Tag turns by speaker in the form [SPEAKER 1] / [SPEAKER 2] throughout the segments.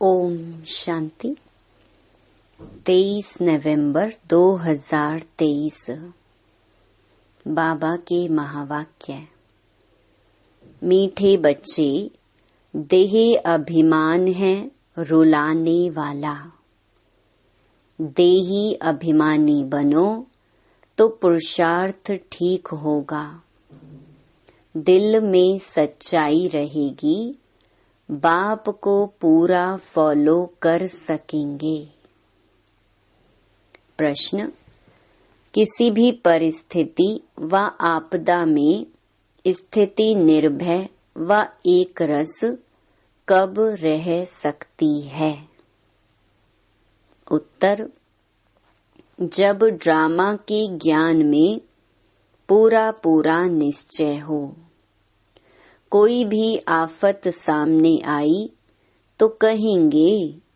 [SPEAKER 1] ओम शांति। 23 नवंबर 2023 बाबा के महावाक्य। मीठे बच्चे, देह अभिमान है रुलाने वाला। देही अभिमानी बनो तो पुरुषार्थ ठीक होगा। दिल में सच्चाई रहेगी, बाप को पूरा फॉलो कर सकेंगे। प्रश्न: किसी भी परिस्थिति व आपदा में स्थिति निर्भय व एक रस कब रह सकती है? उत्तर: जब ड्रामा के ज्ञान में पूरा निश्चय हो। कोई भी आफत सामने आई तो कहेंगे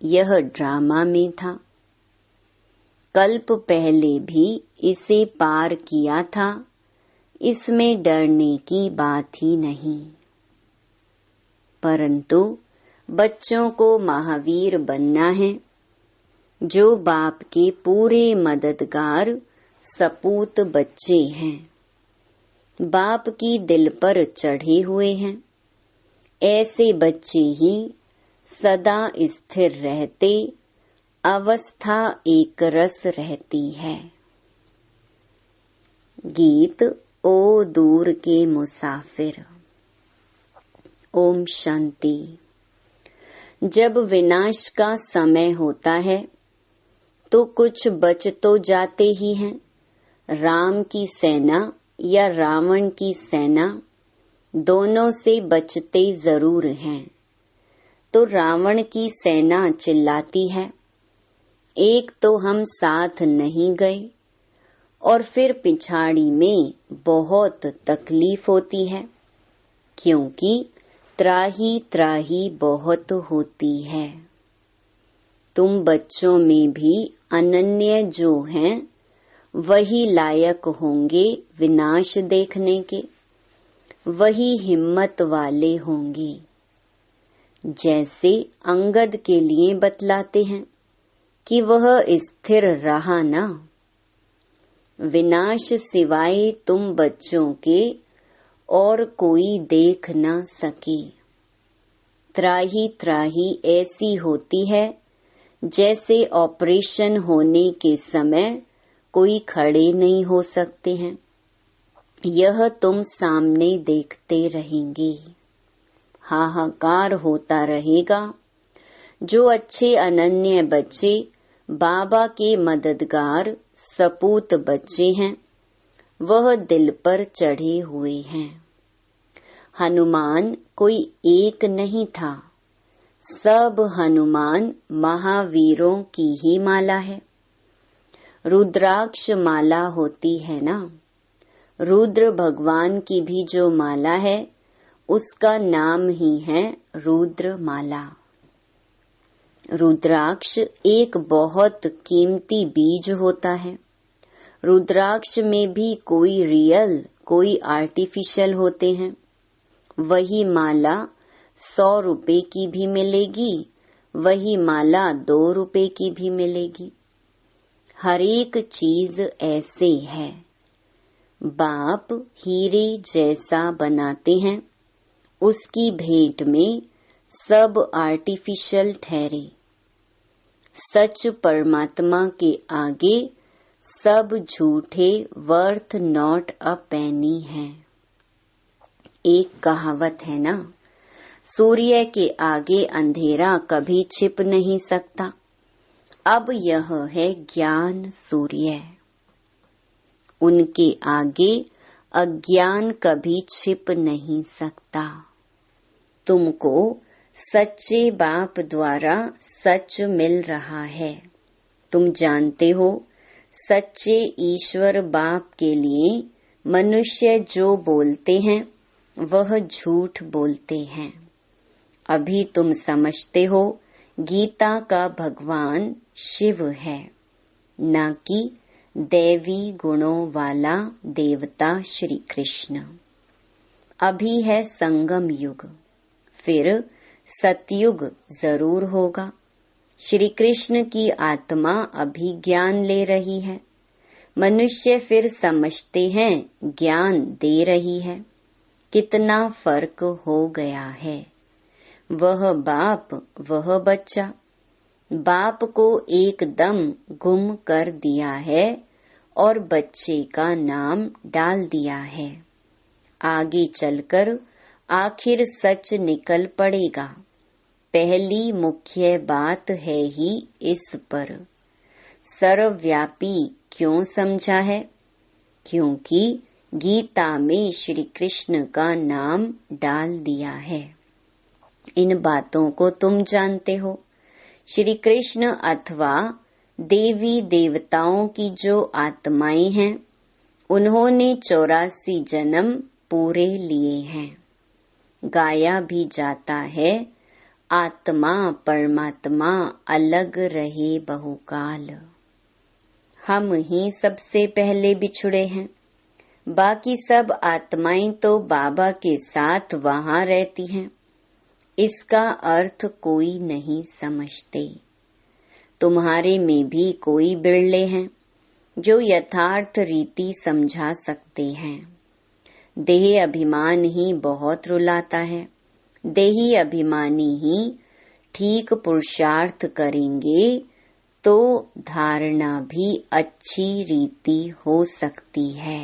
[SPEAKER 1] यह ड्रामा में था। कल्प पहले भी इसे पार किया था, इसमें डरने की बात ही नहीं। परंतु बच्चों को महावीर बनना है, जो बाप के पूरे मददगार सपूत बच्चे हैं। बाप की दिल पर चढ़े हुए हैं। ऐसे बच्चे ही सदा स्थिर रहते, अवस्था एक रस रहती है। गीत ओ दूर के मुसाफिर। ओम शांति। जब विनाश का समय होता है तो कुछ बच तो जाते ही हैं। राम की सेना या रावण की सेना, दोनों से बचते जरूर हैं। तो रावण की सेना चिल्लाती है, एक तो हम साथ नहीं गए, और फिर पिछाड़ी में बहुत तकलीफ होती है, क्योंकि त्राही त्राही बहुत होती है। तुम बच्चों में भी अनन्य जो हैं, वही लायक होंगे विनाश देखने के, वही हिम्मत वाले होंगे। जैसे अंगद के लिए बतलाते हैं कि वह स्थिर रहा ना। विनाश सिवाय तुम बच्चों के और कोई देख न सके। त्राही त्राही ऐसी होती है जैसे ऑपरेशन होने के समय कोई खड़े नहीं हो सकते हैं। यह तुम सामने देखते रहेंगे। हाहाकार होता रहेगा। जो अच्छे अनन्य बच्चे बाबा के मददगार सपूत बच्चे हैं, वह दिल पर चढ़े हुए हैं। हनुमान कोई एक नहीं था, सब हनुमान महावीरों की ही माला है। रुद्राक्ष माला होती है ना। रुद्र भगवान की भी जो माला है, उसका नाम ही है रुद्र माला। रुद्राक्ष एक बहुत कीमती बीज होता है। रुद्राक्ष में भी कोई रियल कोई आर्टिफिशियल होते हैं। वही माला 100 रुपए की भी मिलेगी, वही माला 2 रुपए की भी मिलेगी। हर एक चीज ऐसे है। बाप हीरे जैसा बनाते हैं, उसकी भेंट में सब आर्टिफिशियल ठहरे। सच परमात्मा के आगे सब झूठे वर्थ नॉट अ पेनी है। एक कहावत है ना, सूर्य के आगे अंधेरा कभी छिप नहीं सकता। अब यह है ज्ञान सूर्य। उनके आगे अज्ञान कभी छिप नहीं सकता। तुमको सच्चे बाप द्वारा सच मिल रहा है। तुम जानते हो, सच्चे ईश्वर बाप के लिए मनुष्य जो बोलते हैं वह झूठ बोलते हैं। अभी तुम समझते हो गीता का भगवान शिव है, न कि दैवी गुणों वाला देवता श्री कृष्ण। अभी है संगम युग, फिर सतयुग जरूर होगा। श्री कृष्ण की आत्मा अभी ज्ञान ले रही है, मनुष्य फिर समझते हैं ज्ञान दे रही है। कितना फर्क हो गया है। वह बाप वह बच्चा। बाप को एकदम गुम कर दिया है और बच्चे का नाम डाल दिया है। आगे चलकर आखिर सच निकल पड़ेगा। पहली मुख्य बात है ही इस पर। सर्वव्यापी क्यों समझा है? क्योंकि गीता में श्री कृष्ण का नाम डाल दिया है। इन बातों को तुम जानते हो। श्री कृष्ण अथवा देवी देवताओं की जो आत्माएं हैं, उन्होंने 84 जन्म पूरे लिए हैं। गाया भी जाता है, आत्मा परमात्मा अलग रहे बहुकाल। हम ही सबसे पहले बिछुड़े हैं। बाकी सब आत्माएं तो बाबा के साथ वहां रहती हैं। इसका अर्थ कोई नहीं समझते। तुम्हारे में भी कोई बिरले हैं जो यथार्थ रीति समझा सकते हैं। देह अभिमान ही बहुत रुलाता है। देही अभिमानी ही ठीक पुरुषार्थ करेंगे तो धारणा भी अच्छी रीति हो सकती है।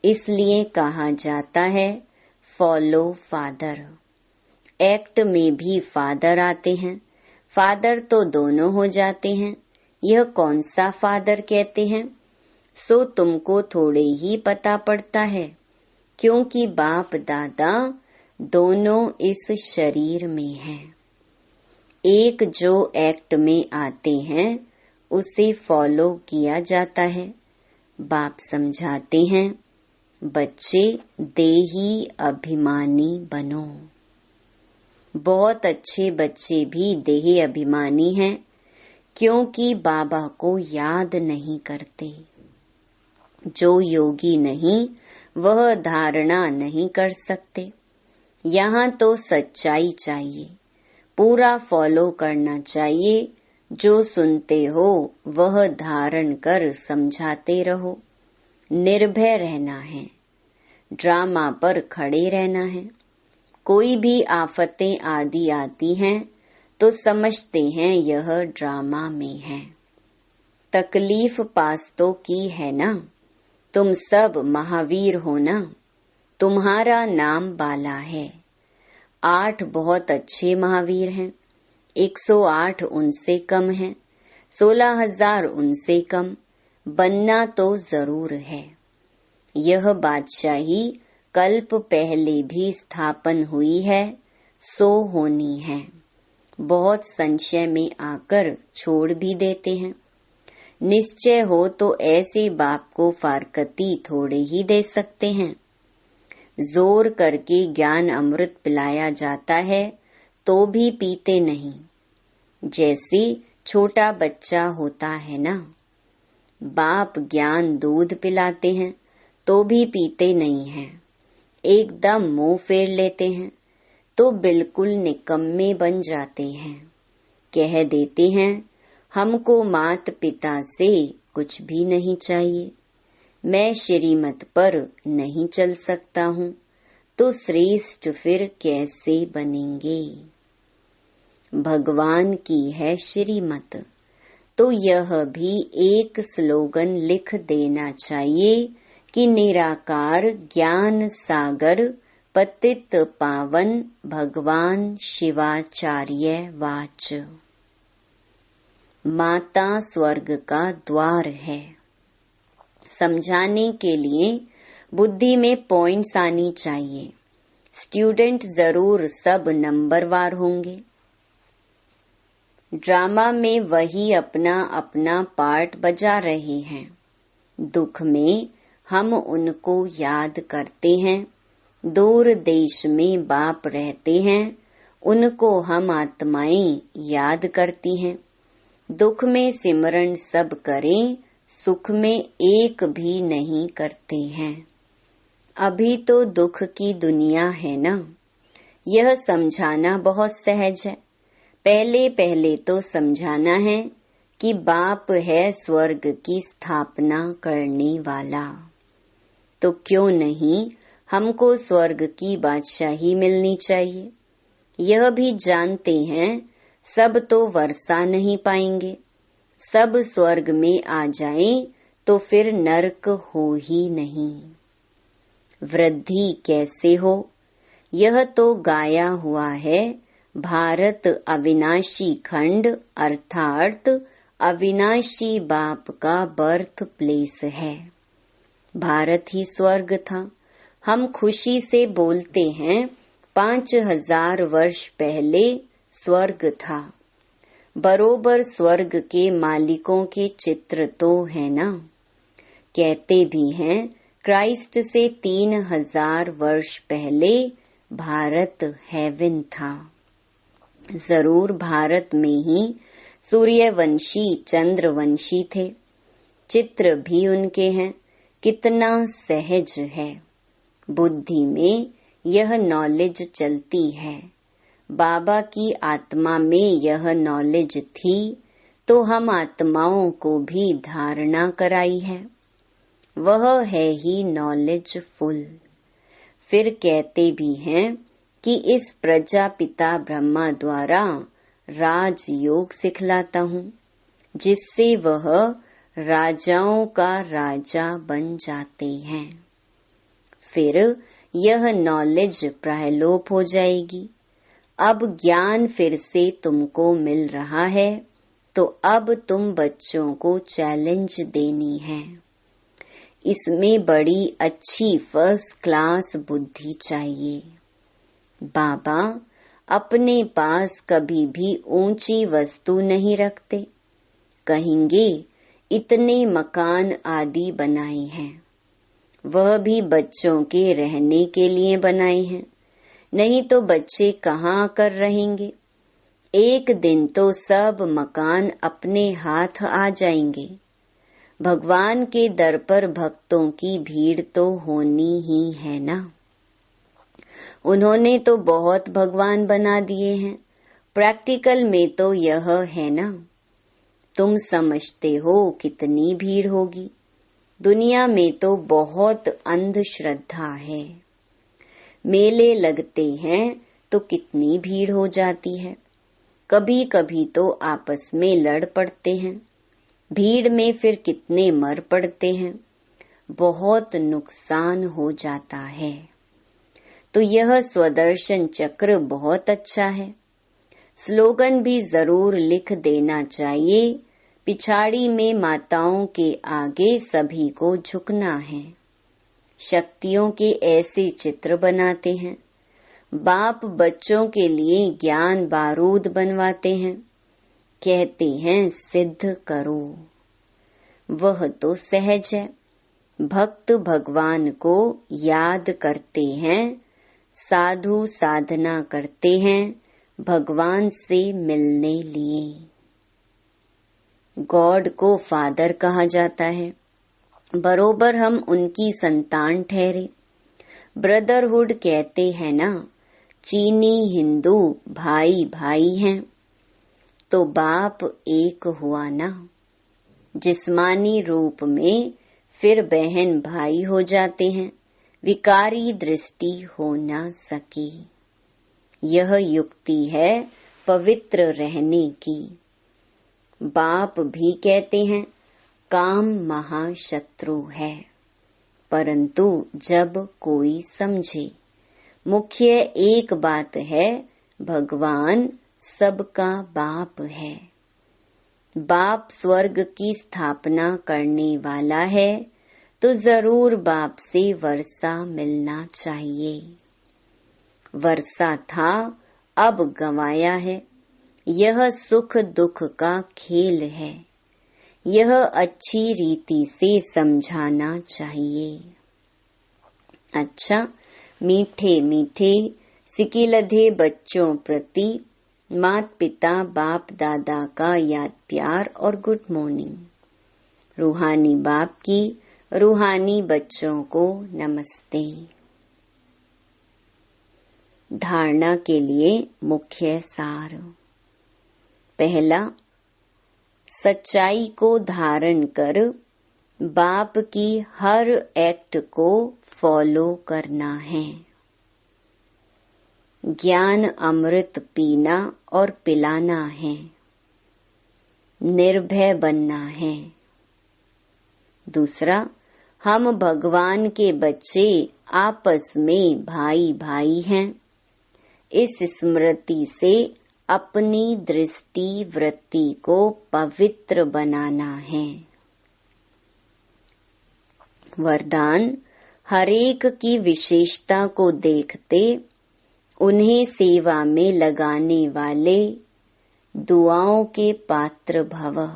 [SPEAKER 1] इसलिए कहा जाता है फॉलो फादर। एक्ट में भी फादर आते हैं। फादर तो दोनों हो जाते हैं। यह कौन सा फादर कहते हैं सो तुमको थोड़े ही पता पड़ता है, क्योंकि बाप दादा दोनों इस शरीर में हैं। एक जो एक्ट में आते हैं उसे फॉलो किया जाता है। बाप समझाते हैं, बच्चे देही अभिमानी बनो। बहुत अच्छे बच्चे भी देही अभिमानी हैं, क्योंकि बाबा को याद नहीं करते। जो योगी नहीं वह धारणा नहीं कर सकते। यहाँ तो सच्चाई चाहिए, पूरा फॉलो करना चाहिए। जो सुनते हो वह धारण कर समझाते रहो। निर्भय रहना है, ड्रामा पर खड़े रहना है। कोई भी आफतें आदि आती हैं तो समझते हैं यह ड्रामा में है। तकलीफ पास तो की है ना। तुम सब महावीर हो ना। तुम्हारा नाम बाला है। 8 बहुत अच्छे महावीर हैं। 108 उनसे कम हैं। 16,000 उनसे कम। बनना तो जरूर है। यह बादशाही कल्प पहले भी स्थापन हुई है, सो होनी है। बहुत संशय में आकर छोड़ भी देते हैं। निश्चय हो तो ऐसे बाप को फारकती थोड़े ही दे सकते हैं। जोर करके ज्ञान अमृत पिलाया जाता है तो भी पीते नहीं। जैसे छोटा बच्चा होता है ना, बाप ज्ञान दूध पिलाते हैं तो भी पीते नहीं हैं। एकदम मुंह फेर लेते हैं तो बिल्कुल निकम्मे बन जाते हैं। कह देते हैं हमको मात पिता से कुछ भी नहीं चाहिए, मैं श्रीमत पर नहीं चल सकता हूँ, तो श्रेष्ठ फिर कैसे बनेंगे। भगवान की है श्रीमत, तो यह भी एक स्लोगन लिख देना चाहिए कि निराकार ज्ञान सागर पतित पावन भगवान शिवाचार्य वाच। माता स्वर्ग का द्वार है। समझाने के लिए बुद्धि में पॉइंट्स आनी चाहिए। स्टूडेंट जरूर सब नंबरवार होंगे। ड्रामा में वही अपना अपना पार्ट बजा रहे हैं। दुख में हम उनको याद करते हैं। दूर देश में बाप रहते हैं, उनको हम आत्माएं याद करती हैं। दुख में सिमरन सब करें, सुख में एक भी नहीं करते हैं। अभी तो दुख की दुनिया है ना। यह समझाना बहुत सहज है। पहले पहले तो समझाना है कि बाप है स्वर्ग की स्थापना करने वाला, तो क्यों नहीं हमको स्वर्ग की बादशाही मिलनी चाहिए। यह भी जानते हैं सब तो वर्षा नहीं पाएंगे, सब स्वर्ग में आ जाएं तो फिर नरक हो ही नहीं। वृद्धि कैसे हो, यह तो गाया हुआ है। भारत अविनाशी खंड अर्थात अविनाशी बाप का बर्थ प्लेस है। भारत ही स्वर्ग था। हम खुशी से बोलते हैं 5000 वर्ष पहले स्वर्ग था। बरोबर स्वर्ग के मालिकों के चित्र तो है ना। कहते भी हैं क्राइस्ट से 3000 वर्ष पहले भारत हेवन था। जरूर भारत में ही सूर्यवंशी चंद्रवंशी थे। चित्र भी उनके हैं। कितना सहज है। बुद्धि में यह नॉलेज चलती है। बाबा की आत्मा में यह नॉलेज थी तो हम आत्माओं को भी धारणा कराई है। वह है ही नॉलेज फुल। फिर कहते भी हैं कि इस प्रजापिता ब्रह्मा द्वारा राजयोग सिखलाता हूँ, जिससे वह राजाओं का राजा बन जाते हैं। फिर यह नॉलेज प्रलोप हो जाएगी। अब ज्ञान फिर से तुमको मिल रहा है, तो अब तुम बच्चों को चैलेंज देनी है। इसमें बड़ी अच्छी फर्स्ट क्लास बुद्धि चाहिए। बाबा अपने पास कभी भी ऊंची वस्तु नहीं रखते। कहेंगे इतने मकान आदि बनाए हैं, वह भी बच्चों के रहने के लिए बनाए हैं, नहीं तो बच्चे कहाँ कर रहेंगे। एक दिन तो सब मकान अपने हाथ आ जाएंगे। भगवान के दर पर भक्तों की भीड़ तो होनी ही है ना। उन्होंने तो बहुत भगवान बना दिए हैं। प्रैक्टिकल में तो यह है ना। तुम समझते हो कितनी भीड़ होगी। दुनिया में तो बहुत अंधश्रद्धा है। मेले लगते हैं तो कितनी भीड़ हो जाती है। कभी कभी तो आपस में लड़ पड़ते हैं। भीड़ में फिर कितने मर पड़ते हैं। बहुत नुकसान हो जाता है। तो यह स्वदर्शन चक्र बहुत अच्छा है। स्लोगन भी जरूर लिख देना चाहिए। पिछाड़ी में माताओं के आगे सभी को झुकना है। शक्तियों के ऐसे चित्र बनाते हैं। बाप बच्चों के लिए ज्ञान बारूद बनवाते हैं। कहते हैं सिद्ध करो। वह तो सहज है। भक्त भगवान को याद करते हैं, साधु साधना करते हैं भगवान से मिलने लिए। गॉड को फादर कहा जाता है। बरोबर हम उनकी संतान ठहरे। ब्रदरहुड कहते हैं ना, चीनी हिंदू भाई भाई हैं, तो बाप एक हुआ ना। जिस्मानी रूप में फिर बहन भाई हो जाते हैं। विकारी दृष्टि हो न सकी। यह युक्ति है पवित्र रहने की। बाप भी कहते हैं काम महाशत्रु है, परंतु जब कोई समझे। मुख्य एक बात है, भगवान सबका बाप है। बाप स्वर्ग की स्थापना करने वाला है, तो जरूर बाप से वर्षा मिलना चाहिए। वर्षा था, अब गंवाया है। यह सुख दुख का खेल है। यह अच्छी रीति से समझाना चाहिए। अच्छा, मीठे मीठे सिकिलधे बच्चों प्रति मात पिता बाप दादा का याद प्यार और गुड मॉर्निंग। रूहानी बाप की रूहानी बच्चों को नमस्ते। धारणा के लिए मुख्य सार। पहला, सच्चाई को धारण कर बाप की हर एक्ट को फॉलो करना है। ज्ञान अमृत पीना और पिलाना है। निर्भय बनना है। दूसरा, हम भगवान के बच्चे आपस में भाई भाई हैं। इस स्मृति से अपनी दृष्टि वृत्ति को पवित्र बनाना है। वरदान, हरेक की विशेषता को देखते उन्हें सेवा में लगाने वाले दुआओं के पात्र भव।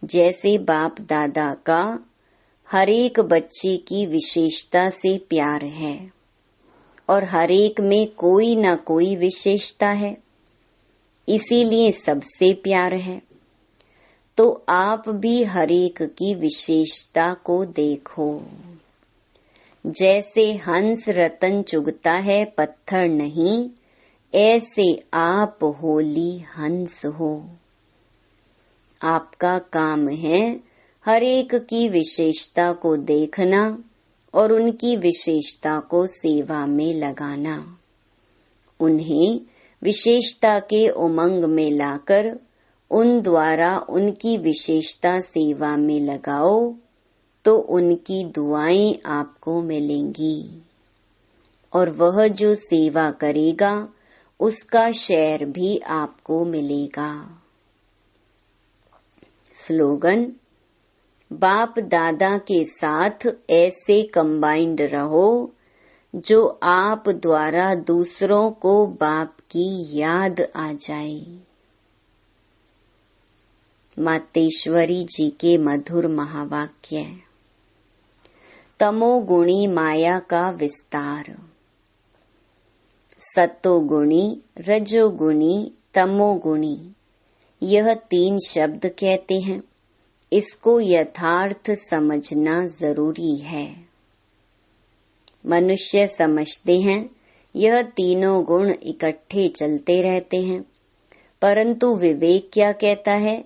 [SPEAKER 1] जैसे बाप दादा का हरेक बच्चे की विशेषता से प्यार है और हरेक में कोई न कोई विशेषता है, इसीलिए सबसे प्यार है। तो आप भी हरेक की विशेषता को देखो। जैसे हंस रतन चुगता है पत्थर नहीं, ऐसे आप होली हंस हो। आपका काम है हरेक की विशेषता को देखना और उनकी विशेषता को सेवा में लगाना। उन्हें विशेषता के उमंग में लाकर उन द्वारा उनकी विशेषता सेवा में लगाओ तो उनकी दुआएं आपको मिलेंगी और वह जो सेवा करेगा उसका शेयर भी आपको मिलेगा। स्लोगन, बाप दादा के साथ ऐसे कंबाइंड रहो जो आप द्वारा दूसरों को बाप की याद आ जाए। मातेश्वरी जी के मधुर महावाक्य। तमोगुणी माया का विस्तार। सतोगुणी, रजोगुणी, तमोगुणी, यह 3 शब्द कहते हैं। इसको यथार्थ समझना जरूरी है। मनुष्य समझते हैं यह तीनों गुण इकट्ठे चलते रहते हैं, परंतु विवेक क्या कहता है?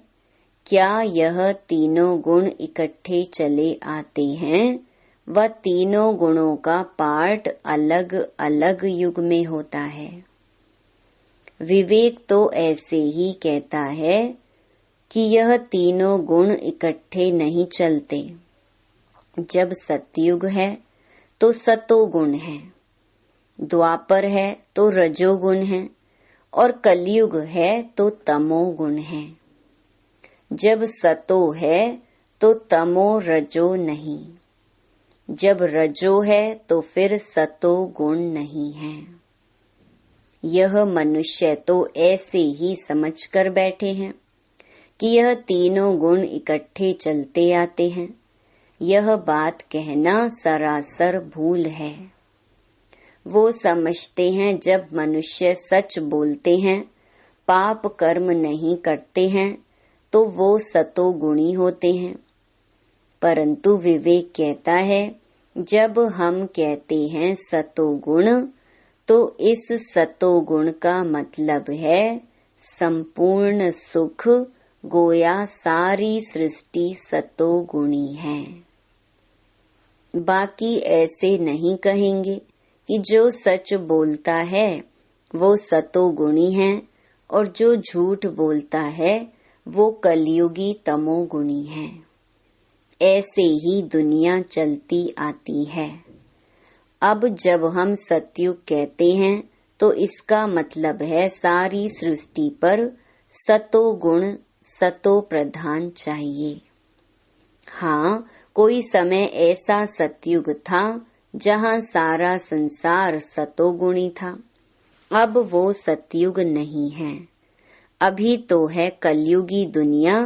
[SPEAKER 1] क्या यह तीनों गुण इकट्ठे चले आते हैं? वह तीनों गुणों का पार्ट अलग अलग युग में होता है। विवेक तो ऐसे ही कहता है कि यह तीनों गुण इकट्ठे नहीं चलते। जब सतयुग है तो सतोगुण है, द्वापर है तो रजोगुण है और कलयुग है तो तमोगुण है। जब सतो है तो तमो रजो नहीं, जब रजो है तो फिर सतो गुण नहीं है। यह मनुष्य तो ऐसे ही समझकर बैठे हैं कि यह तीनों गुण इकट्ठे चलते आते हैं। यह बात कहना सरासर भूल है। वो समझते हैं जब मनुष्य सच बोलते हैं, पाप कर्म नहीं करते हैं, तो वो सतोगुणी होते हैं। परंतु विवेक कहता है जब हम कहते हैं सतोगुण, तो इस सतोगुण का मतलब है संपूर्ण सुख, गोया सारी सृष्टि सतोगुणी है। बाकी ऐसे नहीं कहेंगे कि जो सच बोलता है वो सतोगुणी है और जो झूठ बोलता है वो कलयुगी तमोगुणी है। ऐसे ही दुनिया चलती आती है। अब जब हम सतयुग कहते हैं तो इसका मतलब है सारी सृष्टि पर सतोगुण, सतो प्रधान चाहिए। हाँ, कोई समय ऐसा सतयुग था जहाँ सारा संसार सतोगुणी था। अब वो सतयुग नहीं है। अभी तो है कलयुगी दुनिया,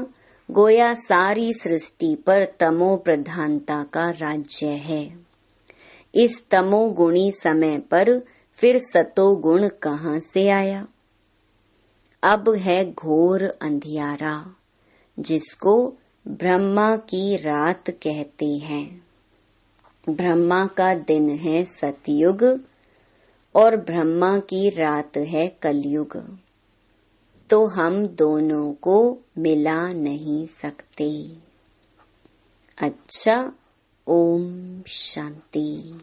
[SPEAKER 1] गोया सारी सृष्टि पर तमो प्रधानता का राज्य है। इस तमोगुणी समय पर फिर सतोगुण कहाँ से आया? अब है घोर अंधियारा, जिसको ब्रह्मा की रात कहते हैं। ब्रह्मा का दिन है सतयुग और ब्रह्मा की रात है कलयुग, तो हम दोनों को मिला नहीं सकते। अच्छा, ओम शांति।